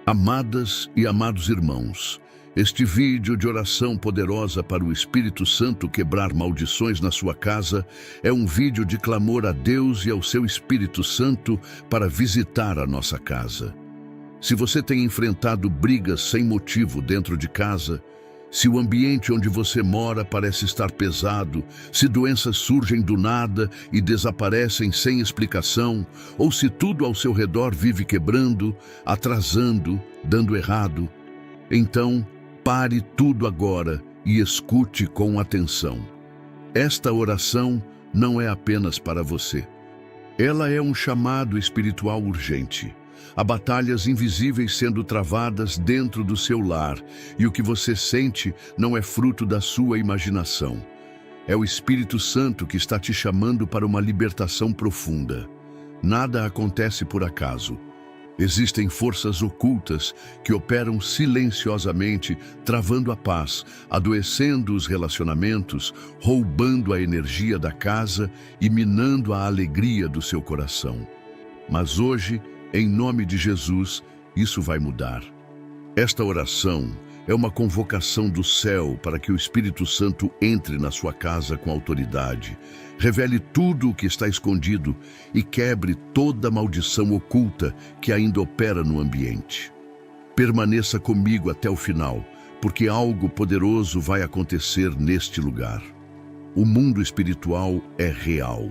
Amadas e amados irmãos, este vídeo de oração poderosa para o Espírito Santo quebrar maldições na sua casa é um vídeo de clamor a Deus e ao seu Espírito Santo para visitar a nossa casa. Se você tem enfrentado brigas sem motivo dentro de casa, se o ambiente onde você mora parece estar pesado, se doenças surgem do nada e desaparecem sem explicação, ou se tudo ao seu redor vive quebrando, atrasando, dando errado, então pare tudo agora e escute com atenção. Esta oração não é apenas para você. Ela é um chamado espiritual urgente. Há batalhas invisíveis sendo travadas dentro do seu lar, e o que você sente não é fruto da sua imaginação. É o Espírito Santo que está te chamando para uma libertação profunda. Nada acontece por acaso. Existem forças ocultas que operam silenciosamente, travando a paz, adoecendo os relacionamentos, roubando a energia da casa e minando a alegria do seu coração. Mas hoje, em nome de Jesus, isso vai mudar. Esta oração é uma convocação do céu para que o Espírito Santo entre na sua casa com autoridade, revele tudo o que está escondido e quebre toda maldição oculta que ainda opera no ambiente. Permaneça comigo até o final, porque algo poderoso vai acontecer neste lugar. O mundo espiritual é real.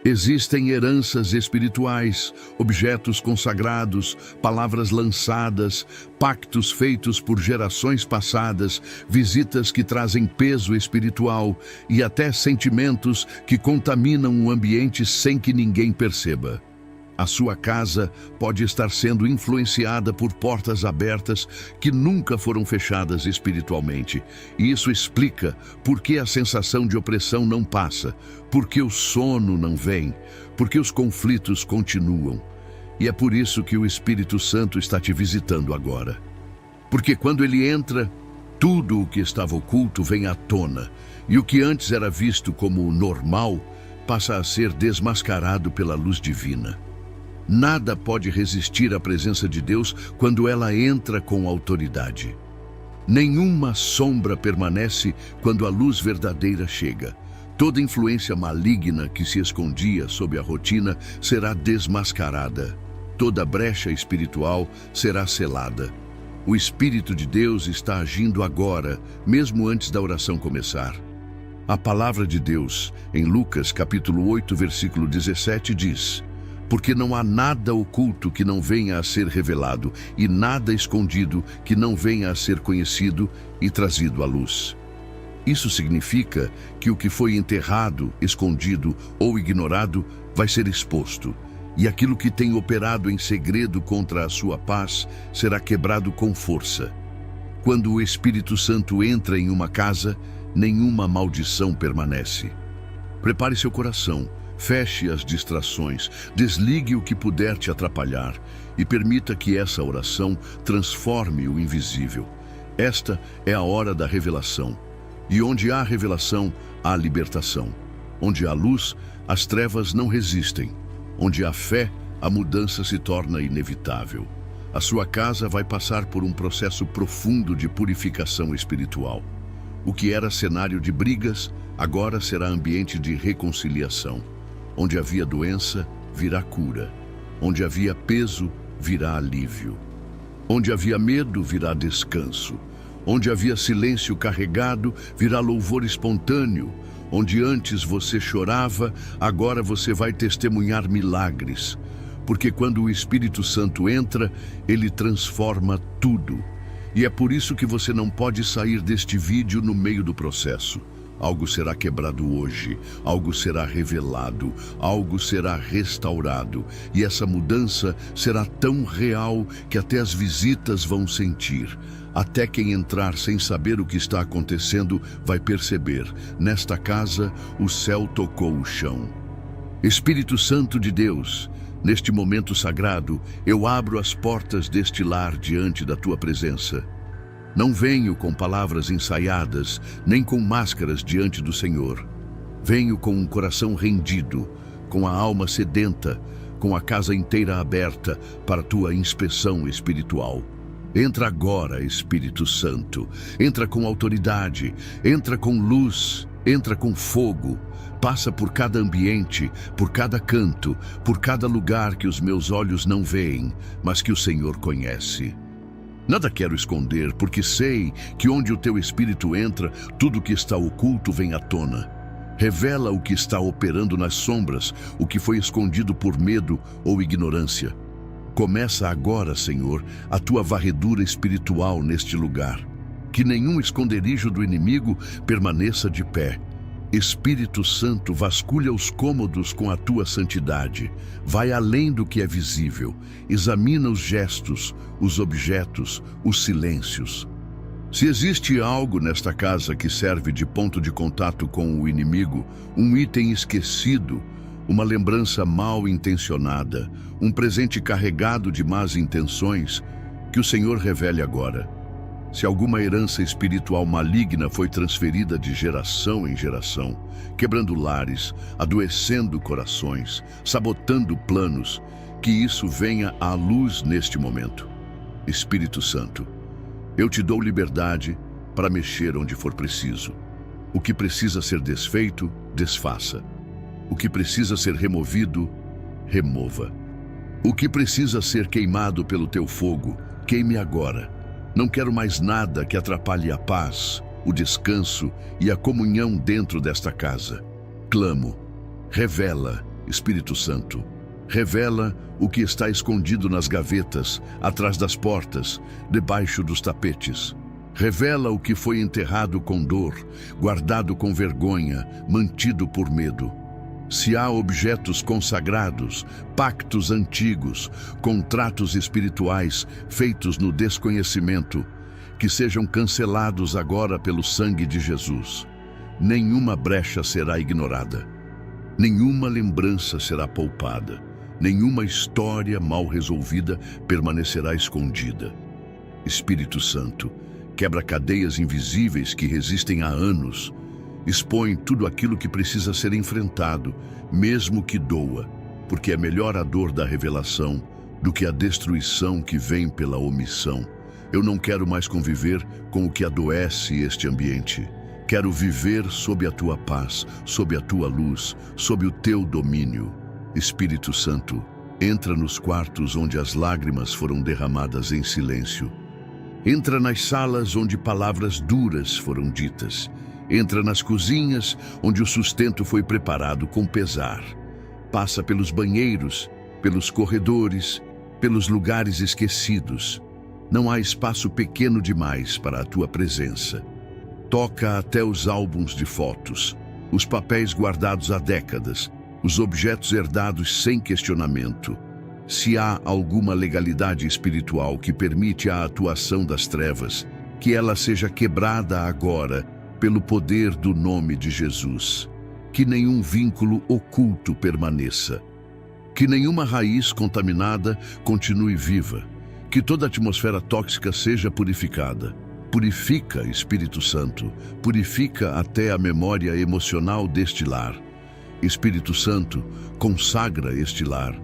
Existem heranças espirituais, objetos consagrados, palavras lançadas, pactos feitos por gerações passadas, visitas que trazem peso espiritual e até sentimentos que contaminam o ambiente sem que ninguém perceba. A sua casa pode estar sendo influenciada por portas abertas que nunca foram fechadas espiritualmente. E isso explica por que a sensação de opressão não passa, por que o sono não vem, por que os conflitos continuam. E é por isso que o Espírito Santo está te visitando agora. Porque quando ele entra, tudo o que estava oculto vem à tona, e o que antes era visto como normal passa a ser desmascarado pela luz divina. Nada pode resistir à presença de Deus quando ela entra com autoridade. Nenhuma sombra permanece quando a luz verdadeira chega. Toda influência maligna que se escondia sob a rotina será desmascarada. Toda brecha espiritual será selada. O Espírito de Deus está agindo agora, mesmo antes da oração começar. A palavra de Deus, em Lucas capítulo 8, versículo 17, diz: porque não há nada oculto que não venha a ser revelado, e nada escondido que não venha a ser conhecido e trazido à luz. Isso significa que o que foi enterrado, escondido ou ignorado vai ser exposto, e aquilo que tem operado em segredo contra a sua paz será quebrado com força. Quando o Espírito Santo entra em uma casa, nenhuma maldição permanece. Prepare seu coração. Feche as distrações, desligue o que puder te atrapalhar e permita que essa oração transforme o invisível. Esta é a hora da revelação. E onde há revelação, há libertação. Onde há luz, as trevas não resistem. Onde há fé, a mudança se torna inevitável. A sua casa vai passar por um processo profundo de purificação espiritual. O que era cenário de brigas, agora será ambiente de reconciliação. Onde havia doença, virá cura. Onde havia peso, virá alívio. Onde havia medo, virá descanso. Onde havia silêncio carregado, virá louvor espontâneo. Onde antes você chorava, agora você vai testemunhar milagres. Porque quando o Espírito Santo entra, ele transforma tudo. E é por isso que você não pode sair deste vídeo no meio do processo. Algo será quebrado hoje, algo será revelado, algo será restaurado. E essa mudança será tão real que até as visitas vão sentir. Até quem entrar sem saber o que está acontecendo vai perceber: nesta casa, o céu tocou o chão. Espírito Santo de Deus, neste momento sagrado, eu abro as portas deste lar diante da tua presença. Não venho com palavras ensaiadas, nem com máscaras diante do Senhor. Venho com um coração rendido, com a alma sedenta, com a casa inteira aberta para a tua inspeção espiritual. Entra agora, Espírito Santo. Entra com autoridade, entra com luz, entra com fogo. Passa por cada ambiente, por cada canto, por cada lugar que os meus olhos não veem, mas que o Senhor conhece. Nada quero esconder, porque sei que onde o teu Espírito entra, tudo que está oculto vem à tona. Revela o que está operando nas sombras, o que foi escondido por medo ou ignorância. Começa agora, Senhor, a tua varredura espiritual neste lugar. Que nenhum esconderijo do inimigo permaneça de pé. Espírito Santo, vasculha os cômodos com a tua santidade. Vai além do que é visível. Examina os gestos, os objetos, os silêncios. Se existe algo nesta casa que serve de ponto de contato com o inimigo, um item esquecido, uma lembrança mal intencionada, um presente carregado de más intenções, que o Senhor revele agora. Se alguma herança espiritual maligna foi transferida de geração em geração, quebrando lares, adoecendo corações, sabotando planos, que isso venha à luz neste momento. Espírito Santo, eu te dou liberdade para mexer onde for preciso. O que precisa ser desfeito, desfaça. O que precisa ser removido, remova. O que precisa ser queimado pelo teu fogo, queime agora. Não quero mais nada que atrapalhe a paz, o descanso e a comunhão dentro desta casa. Clamo, revela, Espírito Santo. Revela o que está escondido nas gavetas, atrás das portas, debaixo dos tapetes. Revela o que foi enterrado com dor, guardado com vergonha, mantido por medo. Se há objetos consagrados, pactos antigos, contratos espirituais feitos no desconhecimento, que sejam cancelados agora pelo sangue de Jesus. Nenhuma brecha será ignorada. Nenhuma lembrança será poupada. Nenhuma história mal resolvida permanecerá escondida. Espírito Santo, quebra cadeias invisíveis que resistem há anos. Expõe tudo aquilo que precisa ser enfrentado, mesmo que doa, porque é melhor a dor da revelação do que a destruição que vem pela omissão. Eu não quero mais conviver com o que adoece este ambiente. Quero viver sob a tua paz, sob a tua luz, sob o teu domínio. Espírito Santo, entra nos quartos onde as lágrimas foram derramadas em silêncio. Entra nas salas onde palavras duras foram ditas. Entra nas cozinhas onde o sustento foi preparado com pesar. Passa pelos banheiros, pelos corredores, pelos lugares esquecidos. Não há espaço pequeno demais para a tua presença. Toca até os álbuns de fotos, os papéis guardados há décadas, os objetos herdados sem questionamento. Se há alguma legalidade espiritual que permite a atuação das trevas, que ela seja quebrada agora pelo poder do nome de Jesus. Que nenhum vínculo oculto permaneça. Que nenhuma raiz contaminada continue viva. Que toda atmosfera tóxica seja purificada. Purifica, Espírito Santo, purifica até a memória emocional deste lar. Espírito Santo, consagra este lar.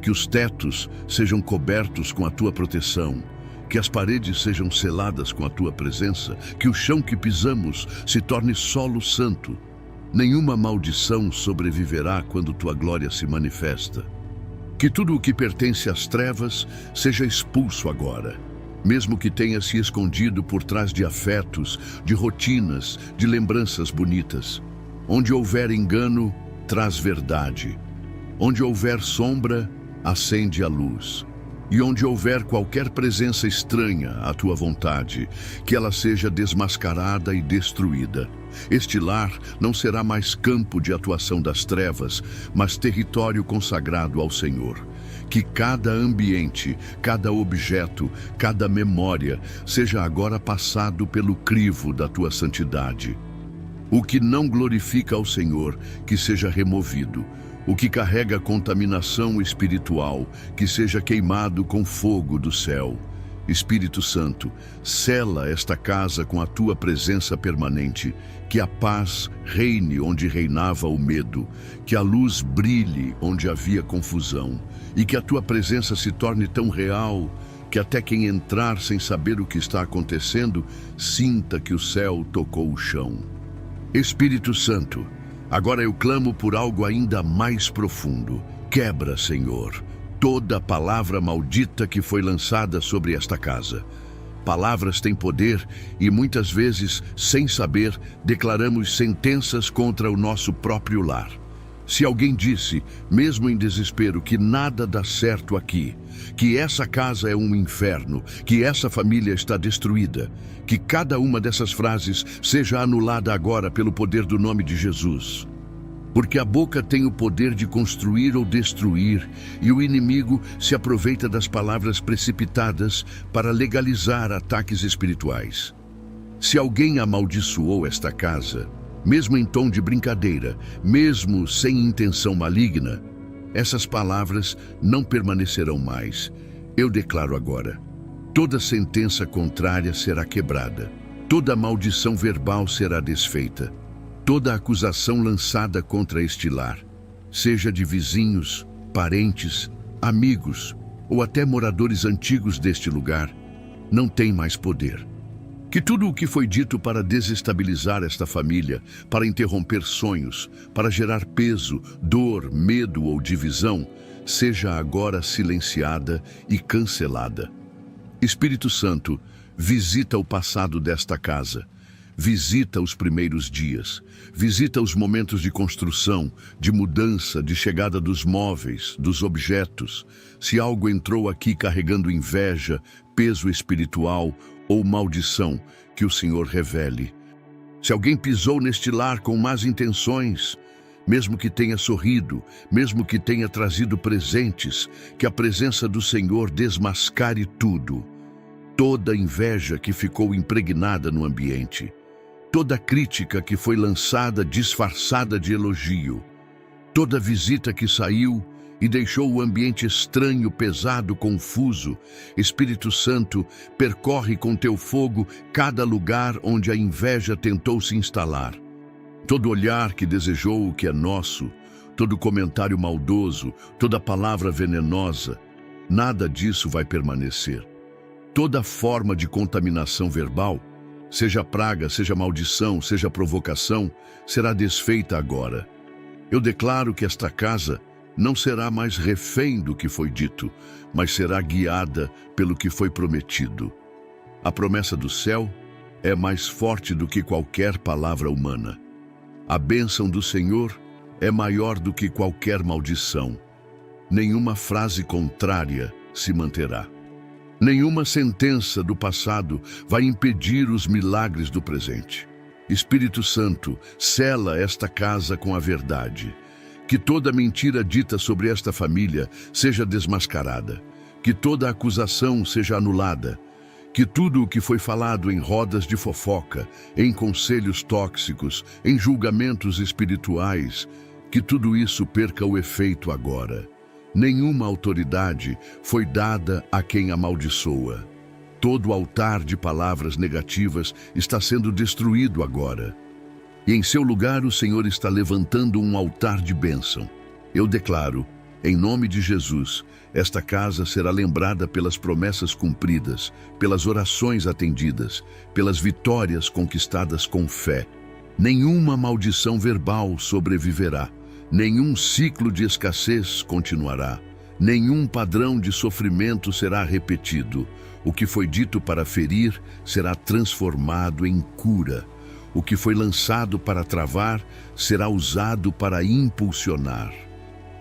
Que os tetos sejam cobertos com a tua proteção. Que as paredes sejam seladas com a tua presença. Que o chão que pisamos se torne solo santo. Nenhuma maldição sobreviverá quando tua glória se manifesta. Que tudo o que pertence às trevas seja expulso agora. Mesmo que tenha se escondido por trás de afetos, de rotinas, de lembranças bonitas. Onde houver engano, traz verdade. Onde houver sombra, acende a luz. E onde houver qualquer presença estranha à tua vontade, que ela seja desmascarada e destruída. Este lar não será mais campo de atuação das trevas, mas território consagrado ao Senhor. Que cada ambiente, cada objeto, cada memória seja agora passado pelo crivo da tua santidade. O que não glorifica ao Senhor, que seja removido. O que carrega contaminação espiritual, que seja queimado com fogo do céu. Espírito Santo, sela esta casa com a tua presença permanente, que a paz reine onde reinava o medo, que a luz brilhe onde havia confusão, e que a tua presença se torne tão real, que até quem entrar sem saber o que está acontecendo, sinta que o céu tocou o chão. Espírito Santo, agora eu clamo por algo ainda mais profundo. Quebra, Senhor, toda palavra maldita que foi lançada sobre esta casa. Palavras têm poder e muitas vezes, sem saber, declaramos sentenças contra o nosso próprio lar. Se alguém disse, mesmo em desespero, que nada dá certo aqui, que essa casa é um inferno, que essa família está destruída, que cada uma dessas frases seja anulada agora pelo poder do nome de Jesus. Porque a boca tem o poder de construir ou destruir, e o inimigo se aproveita das palavras precipitadas para legalizar ataques espirituais. Se alguém amaldiçoou esta casa, mesmo em tom de brincadeira, mesmo sem intenção maligna, essas palavras não permanecerão mais. Eu declaro agora: toda sentença contrária será quebrada, toda maldição verbal será desfeita, toda acusação lançada contra este lar, seja de vizinhos, parentes, amigos ou até moradores antigos deste lugar, não tem mais poder. Que tudo o que foi dito para desestabilizar esta família, para interromper sonhos, para gerar peso, dor, medo ou divisão, seja agora silenciada e cancelada. Espírito Santo, visita o passado desta casa. Visita os primeiros dias, visita os momentos de construção, de mudança, de chegada dos móveis, dos objetos. Se algo entrou aqui carregando inveja, peso espiritual ou maldição, que o Senhor revele. Se alguém pisou neste lar com más intenções, mesmo que tenha sorrido, mesmo que tenha trazido presentes, que a presença do Senhor desmascare tudo. Toda inveja que ficou impregnada no ambiente, toda crítica que foi lançada disfarçada de elogio, toda visita que saiu e deixou o ambiente estranho, pesado, confuso. Espírito Santo, percorre com teu fogo cada lugar onde a inveja tentou se instalar. Todo olhar que desejou o que é nosso, todo comentário maldoso, toda palavra venenosa, nada disso vai permanecer. Toda forma de contaminação verbal, seja praga, seja maldição, seja provocação, será desfeita agora. Eu declaro que esta casa não será mais refém do que foi dito, mas será guiada pelo que foi prometido. A promessa do céu é mais forte do que qualquer palavra humana. A bênção do Senhor é maior do que qualquer maldição. Nenhuma frase contrária se manterá. Nenhuma sentença do passado vai impedir os milagres do presente. Espírito Santo, sela esta casa com a verdade. Que toda mentira dita sobre esta família seja desmascarada. Que toda acusação seja anulada. Que tudo o que foi falado em rodas de fofoca, em conselhos tóxicos, em julgamentos espirituais, que tudo isso perca o efeito agora. Nenhuma autoridade foi dada a quem amaldiçoa. Todo altar de palavras negativas está sendo destruído agora. E em seu lugar o Senhor está levantando um altar de bênção. Eu declaro, em nome de Jesus, esta casa será lembrada pelas promessas cumpridas, pelas orações atendidas, pelas vitórias conquistadas com fé. Nenhuma maldição verbal sobreviverá. Nenhum ciclo de escassez continuará. Nenhum padrão de sofrimento será repetido. O que foi dito para ferir será transformado em cura. O que foi lançado para travar será usado para impulsionar.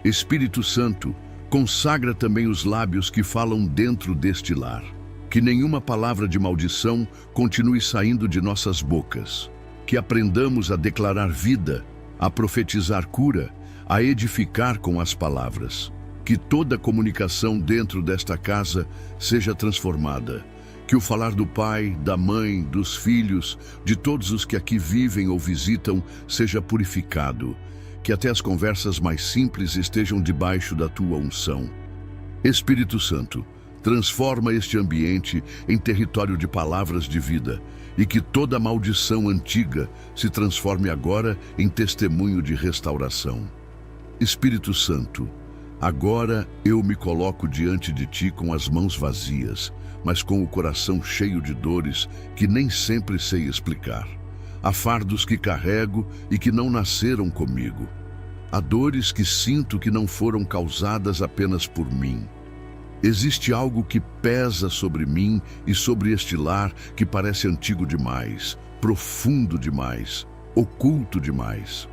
Espírito Santo, consagra também os lábios que falam dentro deste lar. Que nenhuma palavra de maldição continue saindo de nossas bocas. Que aprendamos a declarar vida, a profetizar cura, a edificar com as palavras. Que toda comunicação dentro desta casa seja transformada. Que o falar do pai, da mãe, dos filhos, de todos os que aqui vivem ou visitam, seja purificado. Que até as conversas mais simples estejam debaixo da tua unção. Espírito Santo, transforma este ambiente em território de palavras de vida e que toda maldição antiga se transforme agora em testemunho de restauração. Espírito Santo, Agora eu me coloco diante de ti com as mãos vazias, mas com o coração cheio de dores que nem sempre sei explicar. Há fardos que carrego e que não nasceram comigo. Há dores que sinto que não foram causadas apenas por mim. Existe algo que pesa sobre mim e sobre este lar que parece antigo demais, profundo demais, oculto demais.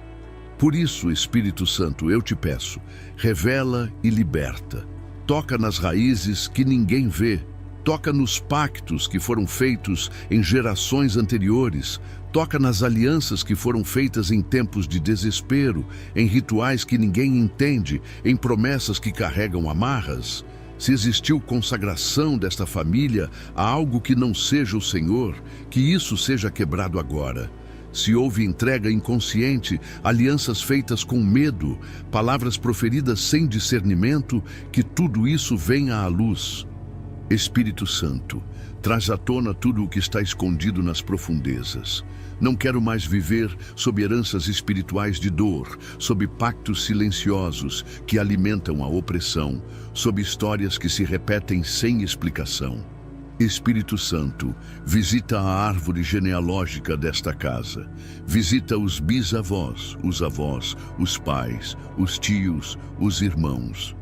Por isso, Espírito Santo, eu te peço, revela e liberta. Toca nas raízes que ninguém vê. Toca nos pactos que foram feitos em gerações anteriores. Toca nas alianças que foram feitas em tempos de desespero, em rituais que ninguém entende, em promessas que carregam amarras. Se existiu consagração desta família a algo que não seja o Senhor, que isso seja quebrado agora. Se houve entrega inconsciente, alianças feitas com medo, palavras proferidas sem discernimento, que tudo isso venha à luz. Espírito Santo, traz à tona tudo o que está escondido nas profundezas. Não quero mais viver sob heranças espirituais de dor, sob pactos silenciosos que alimentam a opressão, sob histórias que se repetem sem explicação. Espírito Santo, visita a árvore genealógica desta casa. Visita os bisavós, os avós, os pais, os tios, os irmãos.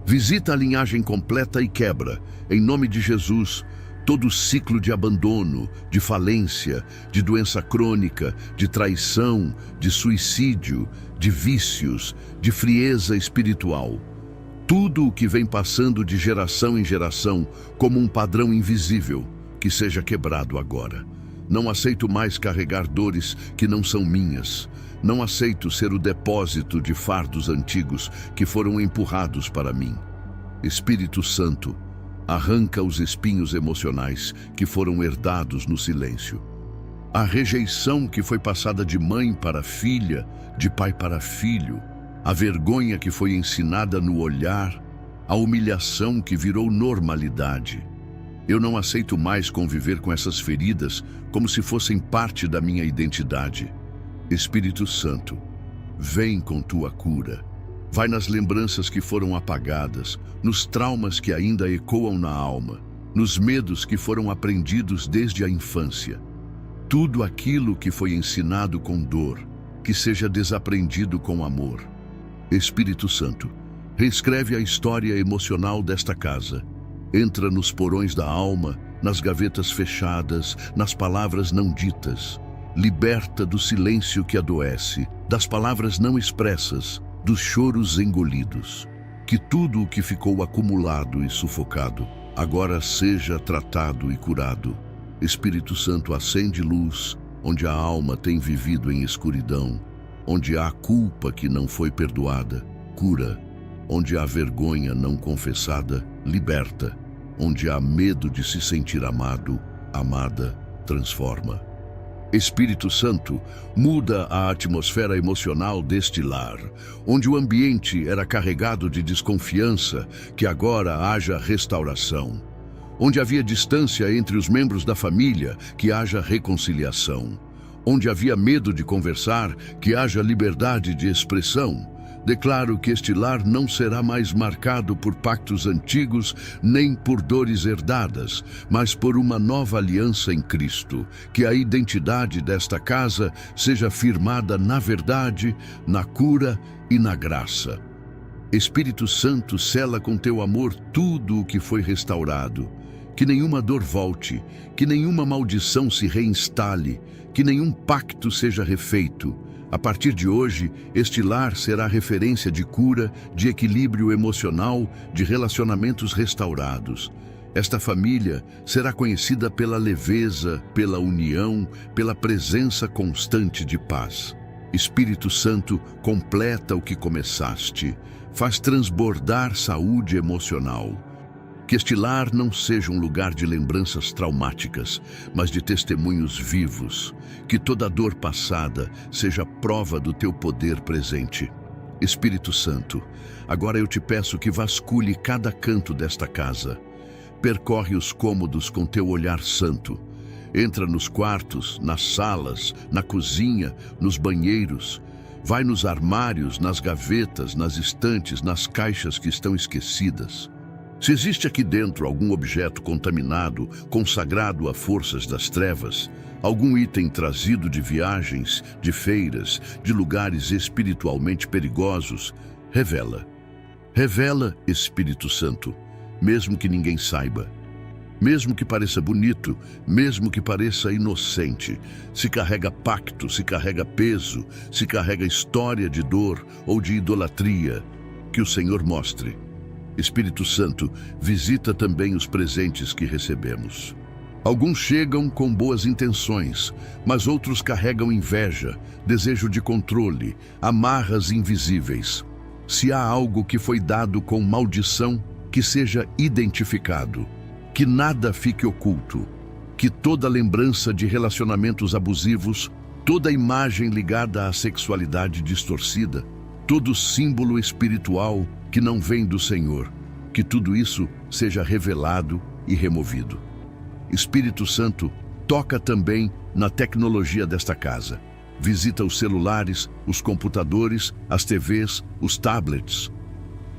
Visita a linhagem completa e quebra, em nome de Jesus, todo ciclo de abandono, de falência, de doença crônica, de traição, de suicídio, de vícios, de frieza espiritual. Tudo o que vem passando de geração em geração como um padrão invisível, que seja quebrado agora. Não aceito mais carregar dores que não são minhas. Não aceito ser o depósito de fardos antigos que foram empurrados para mim. Espírito Santo, arranca os espinhos emocionais que foram herdados no silêncio. A rejeição que foi passada de mãe para filha, de pai para filho, a vergonha que foi ensinada no olhar, a humilhação que virou normalidade. Eu não aceito mais conviver com essas feridas como se fossem parte da minha identidade. Espírito Santo, vem com tua cura. Vai nas lembranças que foram apagadas, nos traumas que ainda ecoam na alma, nos medos que foram aprendidos desde a infância. Tudo aquilo que foi ensinado com dor, que seja desaprendido com amor. Espírito Santo, reescreve a história emocional desta casa. Entra nos porões da alma, nas gavetas fechadas, nas palavras não ditas. Liberta do silêncio que adoece, das palavras não expressas, dos choros engolidos. Que tudo o que ficou acumulado e sufocado, agora seja tratado e curado. Espírito Santo, acende luz onde a alma tem vivido em escuridão. Onde há culpa que não foi perdoada, cura. Onde há vergonha não confessada, liberta. Onde há medo de se sentir amado, amada, transforma. Espírito Santo, muda a atmosfera emocional deste lar, onde o ambiente era carregado de desconfiança, que agora haja restauração. Onde havia distância entre os membros da família, que haja reconciliação. Onde havia medo de conversar, que haja liberdade de expressão. Declaro que este lar não será mais marcado por pactos antigos, nem por dores herdadas, mas por uma nova aliança em Cristo. Que a identidade desta casa seja firmada na verdade, na cura e na graça. Espírito Santo, sela com teu amor tudo o que foi restaurado. Que nenhuma dor volte, que nenhuma maldição se reinstale, que nenhum pacto seja refeito. A partir de hoje, este lar será referência de cura, de equilíbrio emocional, de relacionamentos restaurados. Esta família será conhecida pela leveza, pela união, pela presença constante de paz. Espírito Santo, completa o que começaste. Faz transbordar saúde emocional. Que este lar não seja um lugar de lembranças traumáticas, mas de testemunhos vivos. Que toda dor passada seja prova do teu poder presente. Espírito Santo, agora eu te peço que vasculhe cada canto desta casa. Percorre os cômodos com teu olhar santo. Entra nos quartos, nas salas, na cozinha, nos banheiros. Vai nos armários, nas gavetas, nas estantes, nas caixas que estão esquecidas. Se existe aqui dentro algum objeto contaminado, consagrado a forças das trevas, algum item trazido de viagens, de feiras, de lugares espiritualmente perigosos, revela. Revela, Espírito Santo, mesmo que ninguém saiba. Mesmo que pareça bonito, mesmo que pareça inocente, se carrega pacto, se carrega peso, se carrega história de dor ou de idolatria, que o Senhor mostre. Espírito Santo, visita também os presentes que recebemos. Alguns chegam com boas intenções, mas outros carregam inveja, desejo de controle, amarras invisíveis. Se há algo que foi dado com maldição, que seja identificado. Que nada fique oculto, que toda lembrança de relacionamentos abusivos, toda imagem ligada à sexualidade distorcida, todo símbolo espiritual que não vem do Senhor, que tudo isso seja revelado e removido. Espírito Santo, toca também na tecnologia desta casa. Visita os celulares, os computadores, as TVs, os tablets.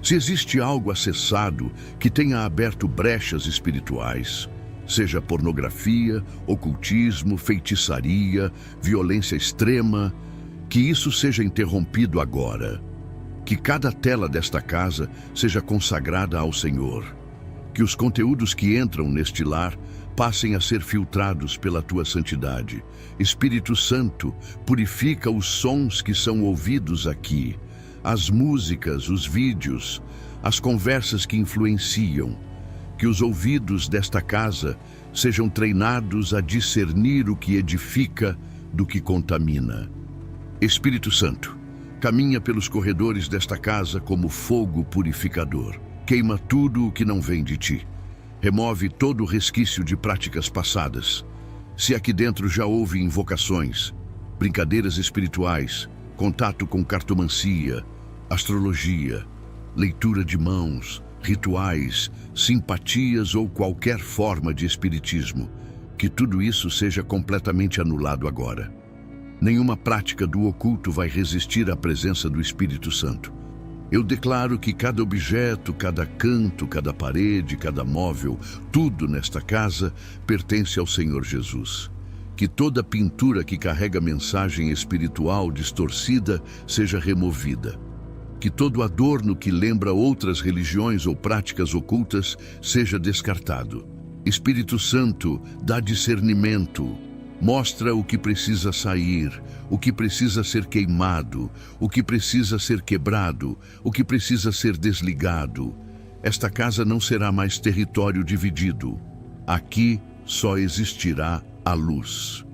Se existe algo acessado que tenha aberto brechas espirituais, seja pornografia, ocultismo, feitiçaria, violência extrema, que isso seja interrompido agora. Que cada tela desta casa seja consagrada ao Senhor. Que os conteúdos que entram neste lar passem a ser filtrados pela tua santidade. Espírito Santo, purifica os sons que são ouvidos aqui. As músicas, os vídeos, as conversas que influenciam, que os ouvidos desta casa sejam treinados a discernir o que edifica do que contamina. Espírito Santo, caminha pelos corredores desta casa como fogo purificador. Queima tudo o que não vem de ti. Remove todo o resquício de práticas passadas. Se aqui dentro já houve invocações, brincadeiras espirituais, contato com cartomancia, astrologia, leitura de mãos, rituais, simpatias ou qualquer forma de espiritismo, que tudo isso seja completamente anulado agora. Nenhuma prática do oculto vai resistir à presença do Espírito Santo. Eu declaro que cada objeto, cada canto, cada parede, cada móvel, tudo nesta casa pertence ao Senhor Jesus. Que toda pintura que carrega mensagem espiritual distorcida seja removida. Que todo adorno que lembra outras religiões ou práticas ocultas seja descartado. Espírito Santo, dá discernimento. Mostra o que precisa sair, o que precisa ser queimado, o que precisa ser quebrado, o que precisa ser desligado. Esta casa não será mais território dividido. Aqui só existirá a luz.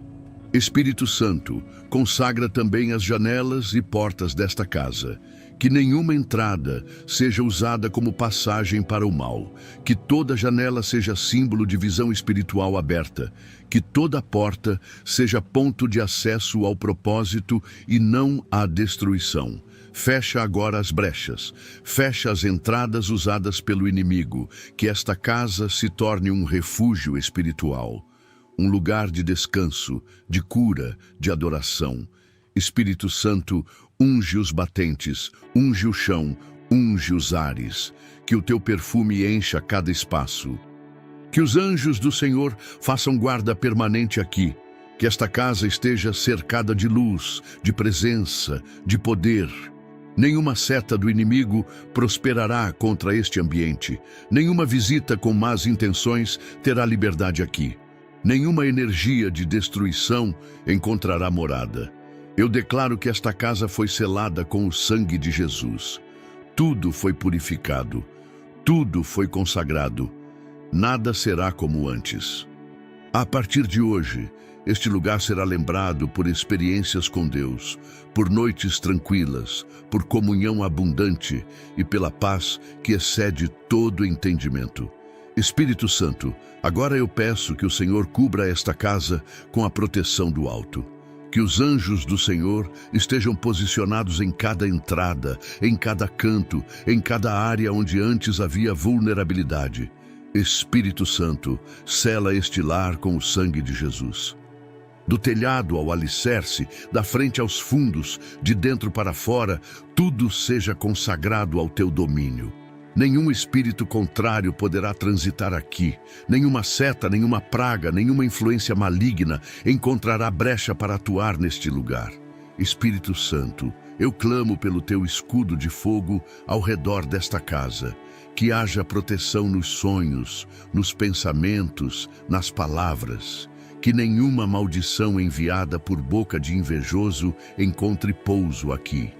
Espírito Santo, consagra também as janelas e portas desta casa. Que nenhuma entrada seja usada como passagem para o mal. Que toda janela seja símbolo de visão espiritual aberta. Que toda porta seja ponto de acesso ao propósito e não à destruição. Fecha agora as brechas. Fecha as entradas usadas pelo inimigo. Que esta casa se torne um refúgio espiritual. Um lugar de descanso, de cura, de adoração. Espírito Santo, unge os batentes, unge o chão, unge os ares. Que o teu perfume encha cada espaço. Que os anjos do Senhor façam guarda permanente aqui. Que esta casa esteja cercada de luz, de presença, de poder. Nenhuma seta do inimigo prosperará contra este ambiente. Nenhuma visita com más intenções terá liberdade aqui. Nenhuma energia de destruição encontrará morada. Eu declaro que esta casa foi selada com o sangue de Jesus. Tudo foi purificado. Tudo foi consagrado. Nada será como antes. A partir de hoje, este lugar será lembrado por experiências com Deus, por noites tranquilas, por comunhão abundante e pela paz que excede todo entendimento. Espírito Santo, agora eu peço que o Senhor cubra esta casa com a proteção do alto. Que os anjos do Senhor estejam posicionados em cada entrada, em cada canto, em cada área onde antes havia vulnerabilidade. Espírito Santo, sela este lar com o sangue de Jesus. Do telhado ao alicerce, da frente aos fundos, de dentro para fora, tudo seja consagrado ao teu domínio. Nenhum espírito contrário poderá transitar aqui. Nenhuma seta, nenhuma praga, nenhuma influência maligna encontrará brecha para atuar neste lugar. Espírito Santo, eu clamo pelo teu escudo de fogo ao redor desta casa. Que haja proteção nos sonhos, nos pensamentos, nas palavras. Que nenhuma maldição enviada por boca de invejoso encontre pouso aqui.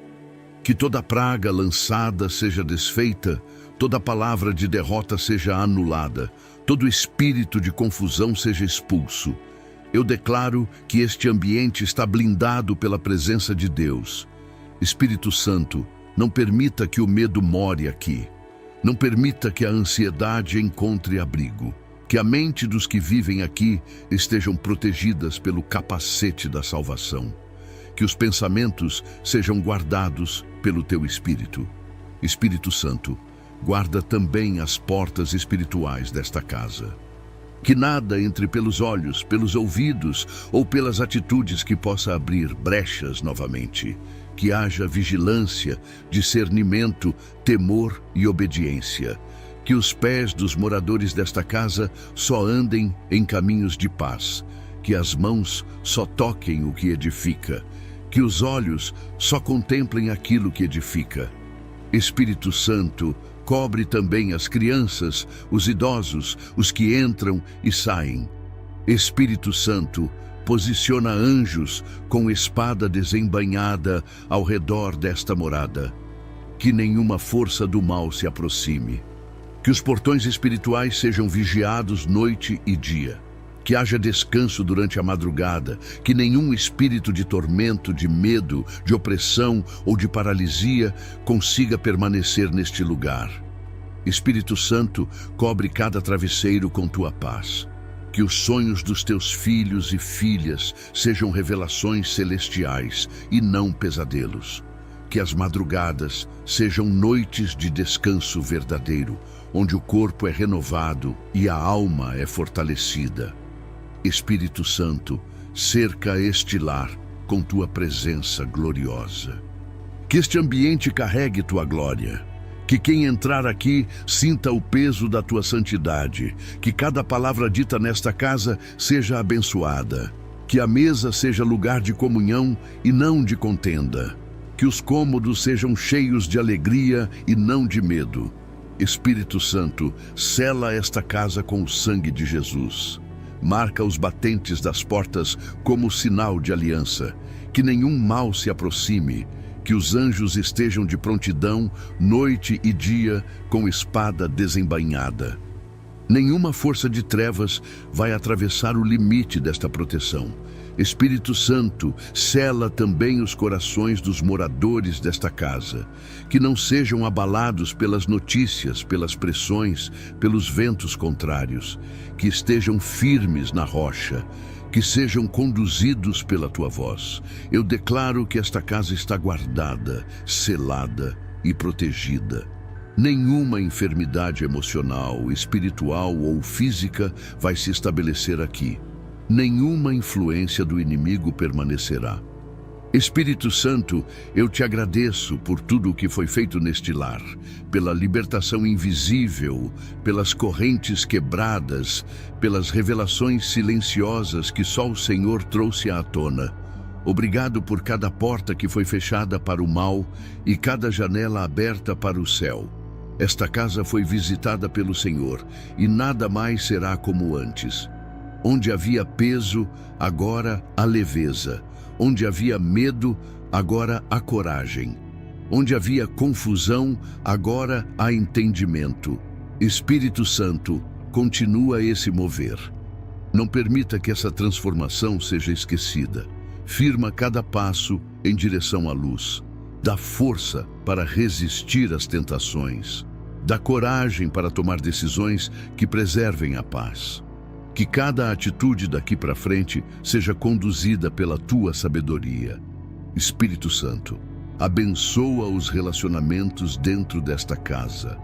Que toda praga lançada seja desfeita, toda palavra de derrota seja anulada, todo espírito de confusão seja expulso. Eu declaro que este ambiente está blindado pela presença de Deus. Espírito Santo, não permita que o medo more aqui. Não permita que a ansiedade encontre abrigo. Que a mente dos que vivem aqui estejam protegidas pelo capacete da salvação. Que os pensamentos sejam guardados pelo teu Espírito. Espírito Santo, guarda também as portas espirituais desta casa. Que nada entre pelos olhos, pelos ouvidos ou pelas atitudes que possa abrir brechas novamente. Que haja vigilância, discernimento, temor e obediência. Que os pés dos moradores desta casa só andem em caminhos de paz. Que as mãos só toquem o que edifica. Que os olhos só contemplem aquilo que edifica. Espírito Santo, cobre também as crianças, os idosos, os que entram e saem. Espírito Santo, posiciona anjos com espada desembainhada ao redor desta morada. Que nenhuma força do mal se aproxime. Que os portões espirituais sejam vigiados noite e dia. Que haja descanso durante a madrugada. Que nenhum espírito de tormento, de medo, de opressão ou de paralisia consiga permanecer neste lugar. Espírito Santo, cobre cada travesseiro com tua paz. Que os sonhos dos teus filhos e filhas sejam revelações celestiais e não pesadelos. Que as madrugadas sejam noites de descanso verdadeiro, onde o corpo é renovado e a alma é fortalecida. Espírito Santo, cerca este lar com tua presença gloriosa. Que este ambiente carregue tua glória. Que quem entrar aqui sinta o peso da tua santidade. Que cada palavra dita nesta casa seja abençoada. Que a mesa seja lugar de comunhão e não de contenda. Que os cômodos sejam cheios de alegria e não de medo. Espírito Santo, sela esta casa com o sangue de Jesus. Marca os batentes das portas como sinal de aliança. Que nenhum mal se aproxime. Que os anjos estejam de prontidão, noite e dia, com espada desembainhada. Nenhuma força de trevas vai atravessar o limite desta proteção. Espírito Santo, sela também os corações dos moradores desta casa. Que não sejam abalados pelas notícias, pelas pressões, pelos ventos contrários. Que estejam firmes na rocha. Que sejam conduzidos pela tua voz. Eu declaro que esta casa está guardada, selada e protegida. Nenhuma enfermidade emocional, espiritual ou física vai se estabelecer aqui. Nenhuma influência do inimigo permanecerá. Espírito Santo, eu te agradeço por tudo o que foi feito neste lar, pela libertação invisível, pelas correntes quebradas, pelas revelações silenciosas que só o Senhor trouxe à tona. Obrigado por cada porta que foi fechada para o mal e cada janela aberta para o céu. Esta casa foi visitada pelo Senhor e nada mais será como antes. Onde havia peso, agora há leveza. Onde havia medo, agora há coragem. Onde havia confusão, agora há entendimento. Espírito Santo, continua esse mover. Não permita que essa transformação seja esquecida. Firma cada passo em direção à luz. Dá força para resistir às tentações. Dá coragem para tomar decisões que preservem a paz. Que cada atitude daqui para frente seja conduzida pela tua sabedoria. Espírito Santo, abençoa os relacionamentos dentro desta casa.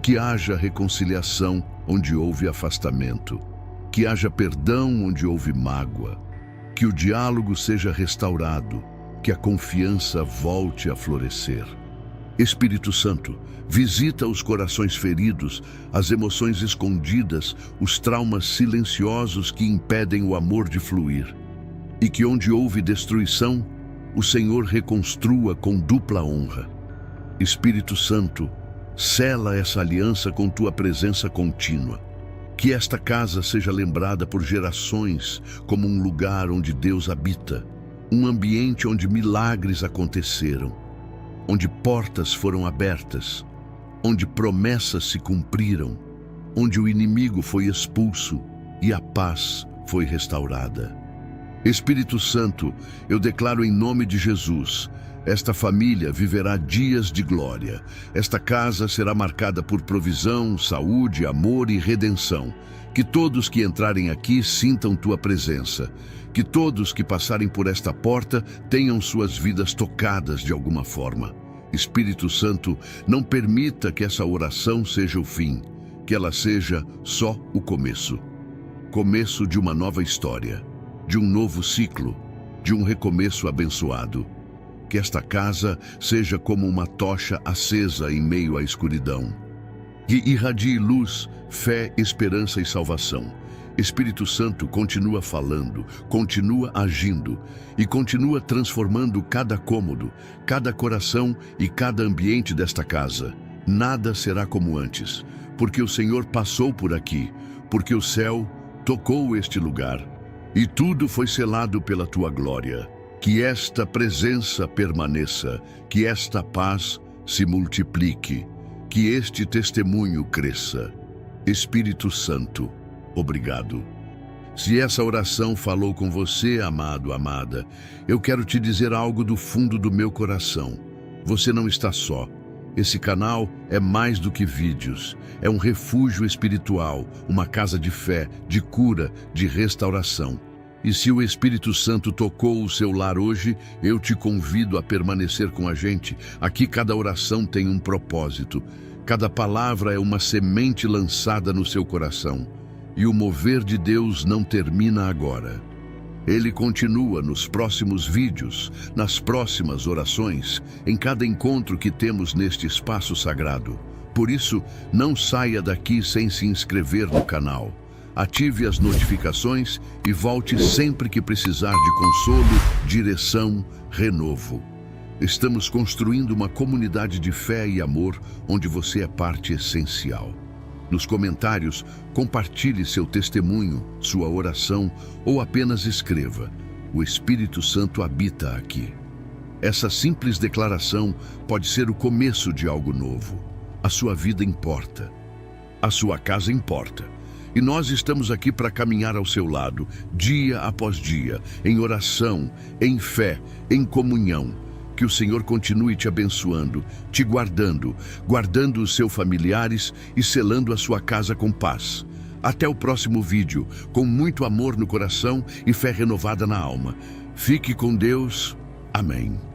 Que haja reconciliação onde houve afastamento. Que haja perdão onde houve mágoa. que o diálogo seja restaurado, que a confiança volte a florescer. Espírito Santo, visita os corações feridos, as emoções escondidas, os traumas silenciosos que impedem o amor de fluir. E que onde houve destruição, o Senhor reconstrua com dupla honra. Espírito Santo, sela essa aliança com tua presença contínua. Que esta casa seja lembrada por gerações como um lugar onde Deus habita, um ambiente onde milagres aconteceram, onde portas foram abertas, onde promessas se cumpriram, onde o inimigo foi expulso e a paz foi restaurada. Espírito Santo, eu declaro em nome de Jesus, esta família viverá dias de glória. Esta casa será marcada por provisão, saúde, amor e redenção. Que todos que entrarem aqui sintam tua presença. Que todos que passarem por esta porta tenham suas vidas tocadas de alguma forma. Espírito Santo, não permita que essa oração seja o fim, que ela seja só o começo. Começo de uma nova história, de um novo ciclo, de um recomeço abençoado. Que esta casa seja como uma tocha acesa em meio à escuridão. Que irradie luz, fé, esperança e salvação. Espírito Santo continua falando, continua agindo e continua transformando cada cômodo, cada coração e cada ambiente desta casa. Nada será como antes, porque o Senhor passou por aqui, porque o céu tocou este lugar e tudo foi selado pela tua glória. Que esta presença permaneça, que esta paz se multiplique, que este testemunho cresça. Espírito Santo, obrigado. Se essa oração falou com você, amado, amada, eu quero te dizer algo do fundo do meu coração. Você não está só. Esse canal é mais do que vídeos. É um refúgio espiritual, uma casa de fé, de cura, de restauração. E se o Espírito Santo tocou o seu lar hoje, eu te convido a permanecer com a gente. Aqui cada oração tem um propósito. Cada palavra é uma semente lançada no seu coração. E o mover de Deus não termina agora. Ele continua nos próximos vídeos, nas próximas orações, em cada encontro que temos neste espaço sagrado. Por isso, não saia daqui sem se inscrever no canal. Ative as notificações e volte sempre que precisar de consolo, direção, renovo. Estamos construindo uma comunidade de fé e amor onde você é parte essencial. Nos comentários, compartilhe seu testemunho, sua oração ou apenas escreva: o Espírito Santo habita aqui. Essa simples declaração pode ser o começo de algo novo. A sua vida importa. A sua casa importa. E nós estamos aqui para caminhar ao seu lado, dia após dia, em oração, em fé, em comunhão. Que o Senhor continue te abençoando, te guardando, guardando os seus familiares e selando a sua casa com paz. Até o próximo vídeo, com muito amor no coração e fé renovada na alma. Fique com Deus. Amém.